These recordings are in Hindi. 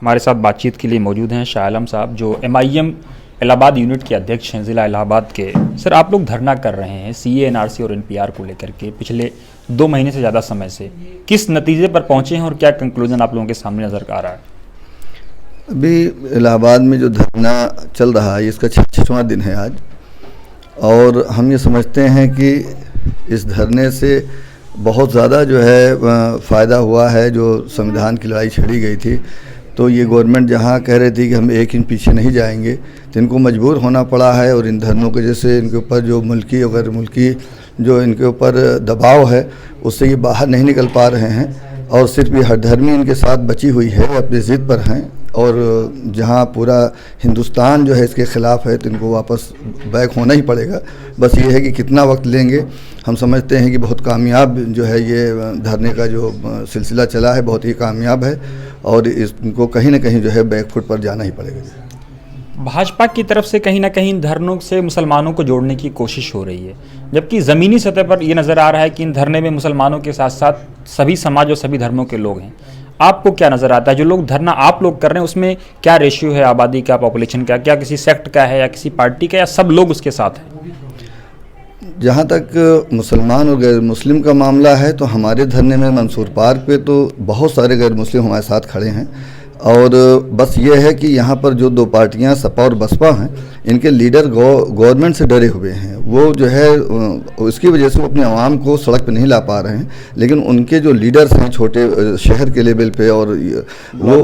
हमारे साथ बातचीत के लिए मौजूद हैं शाह आलम साहब, जो MIM इलाहाबाद यूनिट के अध्यक्ष हैं ज़िला इलाहाबाद के। सर, आप लोग धरना कर रहे हैं CA NRC और NPR को लेकर के पिछले 2 महीने से ज़्यादा समय से, किस नतीजे पर पहुँचे हैं और क्या कंक्लूजन आप लोगों के सामने नज़र आ रहा है? अभी इलाहाबाद में जो धरना चल रहा है इसका 6वां दिन है आज, और हम ये समझते हैं कि इस धरने से बहुत ज़्यादा जो है फ़ायदा हुआ है। जो संविधान की लड़ाई छेड़ी गई थी, तो ये गवर्नमेंट जहाँ कह रही थी कि हम एक इंच पीछे नहीं जाएंगे, तो इनको मजबूर होना पड़ा है। और इन धरनों की वजह से इनके ऊपर जो मुल्की और गैर मुल्की जो इनके ऊपर दबाव है, उससे ये बाहर नहीं निकल पा रहे हैं। और सिर्फ ये हठधर्मी इनके साथ बची हुई है, अपनी ज़िद पर हैं। और जहाँ पूरा हिंदुस्तान जो है इसके ख़िलाफ़ है, तो इनको वापस बैक होना ही पड़ेगा। बस ये है कि कितना वक्त लेंगे। हम समझते हैं कि बहुत कामयाब जो है ये धरने का जो सिलसिला चला है, बहुत ही कामयाब है, और इसको कहीं ना कहीं जो है बैक फुट पर जाना ही पड़ेगा। भाजपा की तरफ से कहीं ना कहीं इन धरनों से मुसलमानों को जोड़ने की कोशिश हो रही है, जबकि ज़मीनी सतह पर यह नज़र आ रहा है कि इन धरने में मुसलमानों के साथ साथ सभी समाज और सभी धर्मों के लोग हैं। आपको क्या नज़र आता है, जो लोग धरना आप लोग कर रहे हैं उसमें क्या रेशियो है आबादी का, पॉपुलेशन का, क्या किसी सेक्ट का है या किसी पार्टी का, या सब लोग उसके साथ हैं? जहाँ तक मुसलमान और गैर मुस्लिम का मामला है, तो हमारे धरने में मंसूर पार्क पे तो बहुत सारे गैर मुस्लिम हमारे साथ खड़े हैं। और बस ये है कि यहाँ पर जो 2 पार्टियाँ सपा और बसपा हैं, इनके लीडर गवर्नमेंट से डरे हुए हैं। वो जो है इसकी वजह से वो अपने आवाम को सड़क पे नहीं ला पा रहे हैं। लेकिन उनके जो लीडर्स हैं छोटे शहर के लेवल पे और वो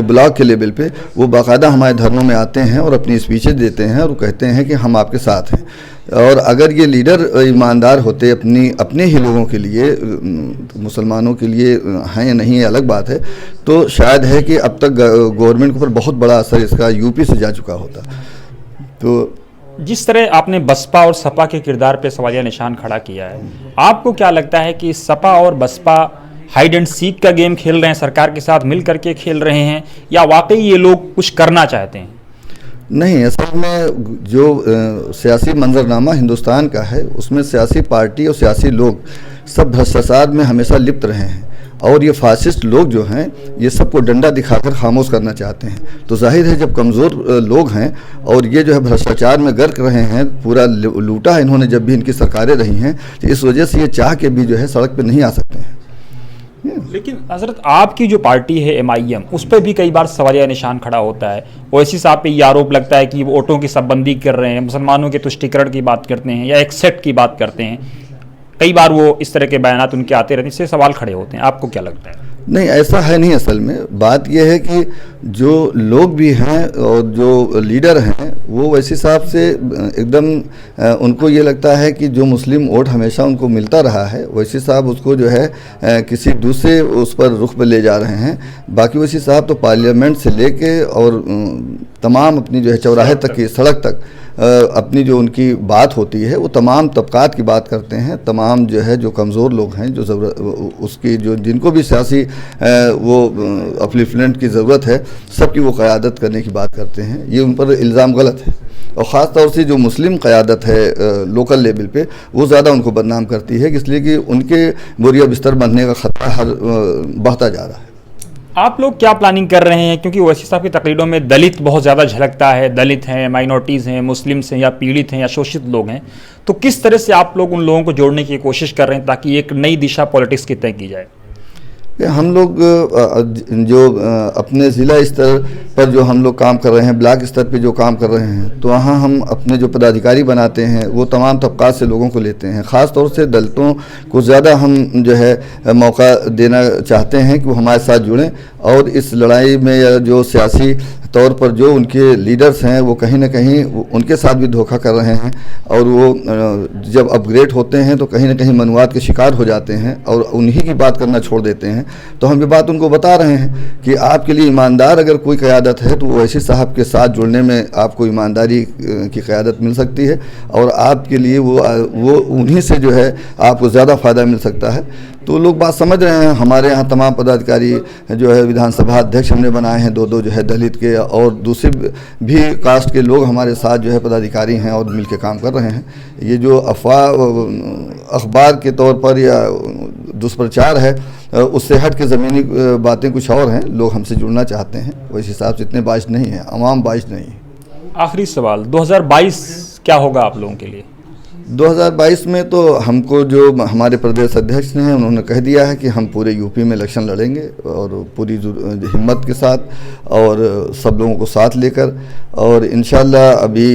ब्लॉक के लेवल पे, वो बाकायदा हमारे धरनों में आते हैं और अपनी स्पीचेज देते हैं और कहते हैं कि हम आपके साथ हैं। और अगर ये लीडर ईमानदार होते अपने ही लोगों के लिए, मुसलमानों के लिए हैं या नहीं, ये अलग बात है, तो शायद है कि अब तक गवर्नमेंट के ऊपर बहुत बड़ा असर इसका यूपी से जा चुका होता। तो जिस तरह आपने बसपा और सपा के किरदार पे सवालिया निशान खड़ा किया है, आपको क्या लगता है कि सपा और बसपा हाइड एंड सीक का गेम खेल रहे हैं, सरकार के साथ मिल करके खेल रहे हैं, या वाकई ये लोग कुछ करना चाहते हैं? नहीं, असल में जो सियासी मंजरनामा हिंदुस्तान का है, उसमें सियासी पार्टी और सियासी लोग सब भ्रष्टाचार में हमेशा लिप्त रहे हैं। और ये फासिस्ट लोग जो हैं, ये सबको डंडा दिखाकर खामोश करना चाहते हैं। तो जाहिर है जब कमज़ोर लोग हैं और ये जो है भ्रष्टाचार में गर्क रहे हैं, पूरा लूटा है इन्होंने जब भी इनकी सरकारें रही हैं, तो इस वजह से ये चाह के भी जो है सड़क पर नहीं आ सकते हैं। लेकिन हजरत, आपकी जो पार्टी है MIM, उस पर भी कई बार सवालिया निशान खड़ा होता है। ओवैसी साहब पे ये आरोप लगता है कि वो वोटों की सबबंदी कर रहे हैं, मुसलमानों के तुष्टीकरण की बात करते हैं या एक्सेप्ट की बात करते हैं। कई बार वो इस तरह के बयानात उनके आते रहते हैं, इससे सवाल खड़े होते हैं। आपको क्या लगता है? नहीं, ऐसा है नहीं। असल में बात यह है कि जो लोग भी हैं और जो लीडर हैं, वो वैसे हिसाब से एकदम उनको ये लगता है कि जो मुस्लिम वोट हमेशा उनको मिलता रहा है, वैसे साहब उसको जो है किसी दूसरे उस पर रुख पर ले जा रहे हैं। बाकी वैसे साहब तो पार्लियामेंट से लेके और तमाम अपनी जो है चौराहे तक की सड़क तक अपनी जो उनकी बात होती है, वो तमाम तबकात की बात करते हैं। तमाम जो है जो कमज़ोर लोग हैं, जो ज़रूरत उसकी जो जिनको भी सियासी वो अपलिफ्टमेंट की ज़रूरत है, सबकी वो क़यादत करने की बात करते हैं। ये उन पर इल्ज़ाम गलत है। और ख़ास तौर से जो मुस्लिम क़यादत है लोकल लेवल पे, वो ज़्यादा उनको बदनाम करती है, इसलिए कि उनके बोरिया बिस्तर बनने का ख़तरा बढ़ता जा रहा है। आप लोग क्या प्लानिंग कर रहे हैं? क्योंकि ओवैसी साहब की तकरीरों में दलित बहुत ज़्यादा झलकता है। दलित हैं, माइनॉरिटीज़ हैं, मुस्लिम्स हैं, या पीड़ित हैं, या शोषित लोग हैं। तो किस तरह से आप लोग उन लोगों को जोड़ने की कोशिश कर रहे हैं ताकि एक नई दिशा पॉलिटिक्स की तय की जाए? हम लोग जो अपने ज़िला स्तर पर जो हम लोग काम कर रहे हैं, ब्लॉक स्तर पे जो काम कर रहे हैं, तो वहाँ हम अपने जो पदाधिकारी बनाते हैं, वो तमाम तबक़ात से लोगों को लेते हैं। ख़ास तौर से दलितों को ज़्यादा हम जो है मौका देना चाहते हैं कि वो हमारे साथ जुड़ें और इस लड़ाई में, या जो सियासी तौर पर जो उनके लीडर्स हैं, वो कहीं ना कहीं उनके साथ भी धोखा कर रहे हैं। और वो जब अपग्रेड होते हैं तो कहीं ना कहीं मनुवाद के शिकार हो जाते हैं और उन्हीं की बात करना छोड़ देते हैं। तो हम ये बात उनको बता रहे हैं कि आपके लिए ईमानदार अगर कोई क़यादत है, तो ओवैसी साहब के साथ जुड़ने में आपको ईमानदारी की क़यादत मिल सकती है, और आपके लिए वो उन्हीं से जो है आपको ज़्यादा फ़ायदा मिल सकता है। तो लोग बात समझ रहे हैं। हमारे यहाँ तमाम पदाधिकारी जो है विधानसभा अध्यक्ष हमने बनाए हैं, दो जो है दलित के और दूसरे भी कास्ट के लोग हमारे साथ जो है पदाधिकारी हैं और मिल के काम कर रहे हैं। ये जो अफवाह अखबार के तौर पर या दुष्प्रचार है उससे हट के ज़मीनी बातें कुछ और हैं। लोग हमसे जुड़ना चाहते हैं, उस हिसाब से इतने बाइस नहीं हैं, अवाम बाइस नहीं है। आखिरी सवाल, 2022 क्या होगा आप लोगों के लिए? 2022 में तो हमको जो हमारे प्रदेश अध्यक्ष हैं उन्होंने कह दिया है कि हम पूरे यूपी में इलेक्शन लड़ेंगे और पूरी हिम्मत के साथ और सब लोगों को साथ लेकर, और इंशाल्लाह अभी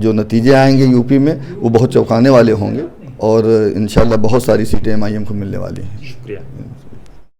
जो नतीजे आएंगे यूपी में वो बहुत चौंकाने वाले होंगे और इंशाल्लाह बहुत सारी सीटें MIM को मिलने वाली हैं। शुक्रिया।